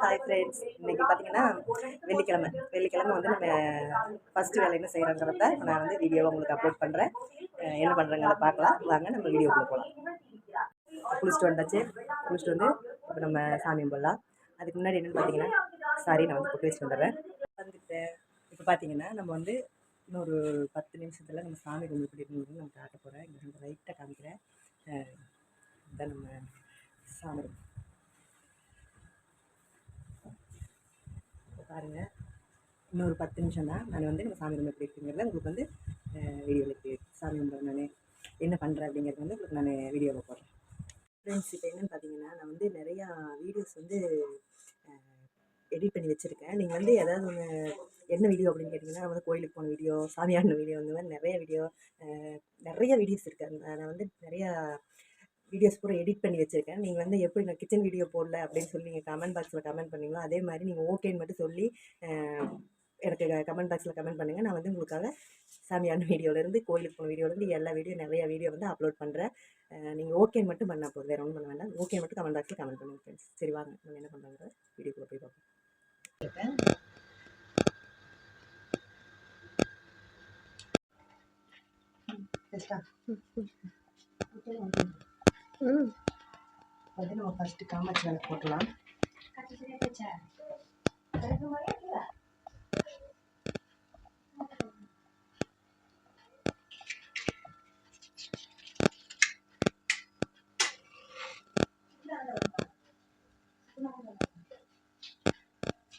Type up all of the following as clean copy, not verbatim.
Hi friends, இன்றைக்கி பார்த்தீங்கன்னா வெள்ளிக்கிழமை வந்து நம்ம ஃபஸ்ட்டு வேலை என்ன செய்கிறோங்கிறத நான் வந்து வீடியோவை உங்களுக்கு அப்லோட் பண்ணுறேன். என்ன பண்ணுறேங்கிறத பார்க்கலாம். வாங்க நம்ம வீடியோக்குள்ளே போகலாம். குளிச்சுட்டு வந்தாச்சு. குளிச்சுட்டு வந்து இப்போ நம்ம சாமி கும்பிடலாம். அதுக்கு முன்னாடி என்னென்னு பார்த்தீங்கன்னா, நான் வந்து புட்டு வச்சுட்டு வந்துடுறேன். வந்துட்டேன். இப்போ பார்த்தீங்கன்னா நம்ம வந்து இன்னொரு 10 நிமிஷத்தில் நம்ம சாமி கும்பிட்டு எப்படி இருக்குன்னு நான் காட்ட போகிறேன். இங்கே வந்து லைட்டாக காமிக்கிறேன். இதுதான் நம்ம சாமி பாருங்கள். இன்னொரு 10 நிமிஷம் தான். நான் வந்து நம்ம சாமி ரூம் எப்படி இருக்குங்கிறத உங்களுக்கு வந்து வீடியோவில் சாமி கும்பிட்றேன். நான் என்ன பண்ணுறேன் அப்படிங்கிறது வந்து உங்களுக்கு நான் வீடியோவில் போடுறேன். ஃப்ரெண்ட்ஸ், இப்போ என்னென்னு பார்த்தீங்கன்னா, நான் வந்து நிறையா வீடியோஸ் வந்து எடிட் பண்ணி வச்சுருக்கேன். நீங்கள் வந்து ஏதாவது ஒன்று என்ன வீடியோ அப்படின்னு கேட்டிங்கன்னா, நான் வந்து கோயிலுக்கு போன வீடியோ, சாமி ஆடின வீடியோ, இந்த மாதிரி நிறைய வீடியோஸ் இருக்குது. நான் வந்து நிறையா வீடியோஸ் பூரா எடிட் பண்ணி வச்சுருக்கேன். நீங்கள் வந்து எப்படி நான் கிச்சன் வீடியோ போடல அப்படின்னு சொல்லி நீங்கள் கமெண்ட் பாக்ஸில் கமெண்ட் பண்ணிங்களோ, அதே மாதிரி நீங்கள் ஓகேன்னு மட்டும் சொல்லி எனக்கு கமெண்ட் பாக்ஸில் கமெண்ட் பண்ணுங்கள். நான் வந்து உங்களுக்காக சாமியான வீடியோலேருந்து கோயிலுக்கு போன வீடியோலேருந்து எல்லா நிறைய வீடியோ வந்து அப்லோட் பண்ணுறேன். நீங்கள் ஓகேன்னு மட்டும் பண்ணால் போதும், வேறு ஒன்றும் பண்ண வேண்டாம். ஓகே மட்டும் கமெண்ட் பாக்ஸில் கமெண்ட் பண்ணுங்கள் ஃப்ரெண்ட்ஸ். சரி வாங்க நம்ம என்ன பண்ணுறாங்க வீடியோக்குள்ளே போய் பார்ப்போம். வந்து நம்ம ஃபஸ்ட்டு காமாட்சி விளக்கு போட்டுடலாம்.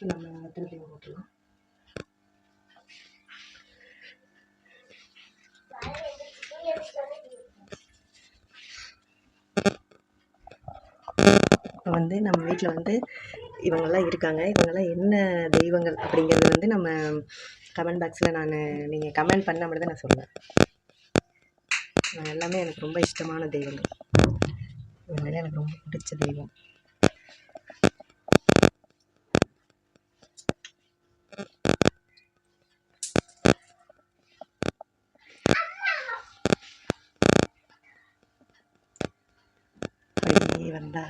நம்ம திருப்பி போட்டுடலாம். இப்போ வந்து நம்ம வீட்டில் வந்து இவங்கெல்லாம் இருக்காங்க. இவங்கெல்லாம் என்ன தெய்வங்கள் அப்படிங்கிறது வந்து நம்ம கமெண்ட் பாக்ஸில் நீங்கள் கமெண்ட் பண்ண மட்டும் தான் நான் சொல்லுவேன். எல்லாமே எனக்கு ரொம்ப இஷ்டமான தெய்வங்கள். இவங்கெல்லாம் எனக்கு ரொம்ப பிடிச்ச தெய்வம். வந்தா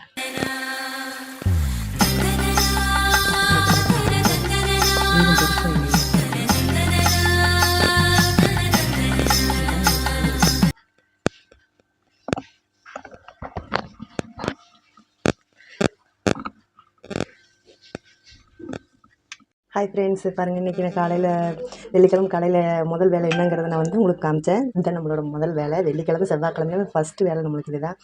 ஹாய் ஃப்ரெண்ட்ஸ், பாருங்கள். இன்றைக்கி நான் வெள்ளிக்கிழமை காலையில் முதல் வேலை என்னங்கிறத நான் வந்து உங்களுக்கு காமிச்சேன். இதுதான் நம்மளோட முதல் வேலை. வெள்ளிக்கிழமை செவ்வாய்க்கிழமை ஃபஸ்ட்டு வேலை நம்மளுக்கு இதுதான்.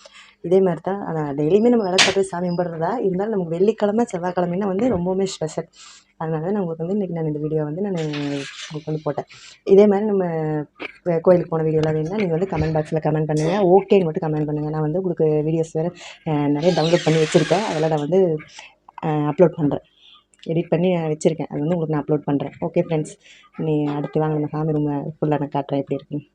இதே மாதிரி தான் ஆனால் டெய்லியுமே நம்ம வேலை பார்த்து சாமி கும்பிட்றதா இருந்தாலும் நமக்கு வெள்ளிக்கிழமை செவ்வாய்க்கிழமைன்னா வந்து ரொம்பவுமே ஸ்பெஷல். அதனால நான் உங்களுக்கு வந்து இன்றைக்கி இந்த வீடியோ வந்து நான் உங்களுக்கு வந்து போட்டேன். இதே மாதிரி நம்ம கோயிலுக்கு போன வீடியோலாம் வேணும்னா நீங்கள் வந்து கமெண்ட் பாக்ஸில் கமெண்ட் பண்ணுங்கள். ஓகேன்னு மட்டும் கமெண்ட் பண்ணுங்கள். நான் வந்து உங்களுக்கு வீடியோஸ் வேறு நிறைய டவுன்லோட் பண்ணி வச்சுருக்கேன். அதெல்லாம் நான் வந்து அப்லோட் பண்ணுறேன். எடிட் பண்ணி வச்சுருக்கேன். அது வந்து உங்களுக்கு நான் அப்லோட் பண்ணுறேன். ஓகே ஃப்ரெண்ட்ஸ், அடுத்து வாங்க நம்ம சாமி ரூமை ஃபுல்லாக நான் காட்டுறேன் எப்படி இருக்குன்னு.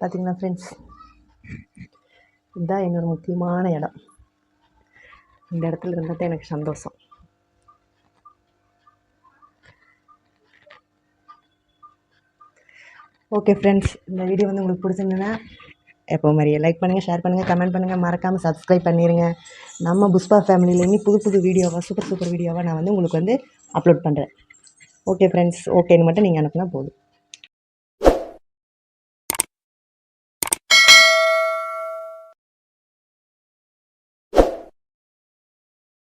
பார்த்தீங்களா ஃப்ரெண்ட்ஸ், இதுதான் என்னோடய முக்கியமான இடம். இந்த இடத்துல இருந்தால் தான் எனக்கு சந்தோஷம். ஓகே ஃப்ரெண்ட்ஸ், இந்த வீடியோ வந்து உங்களுக்கு பிடிச்சிருந்ததுன்னா எப்போ மாதிரியே லைக் பண்ணுங்கள், ஷேர் பண்ணுங்கள், கமெண்ட் பண்ணுங்கள், மறக்காமல் சப்ஸ்கிரைப் பண்ணிடுங்க. நம்ம புஷ்பா ஃபேமிலியில் இனி புது வீடியோவாக சூப்பர் வீடியோவாக நான் வந்து உங்களுக்கு வந்து அப்லோட் பண்ணுறேன். ஓகே ஃப்ரெண்ட்ஸ், ஓகேன்னு மட்டும் நீங்கள் அனுப்புனா போதும்.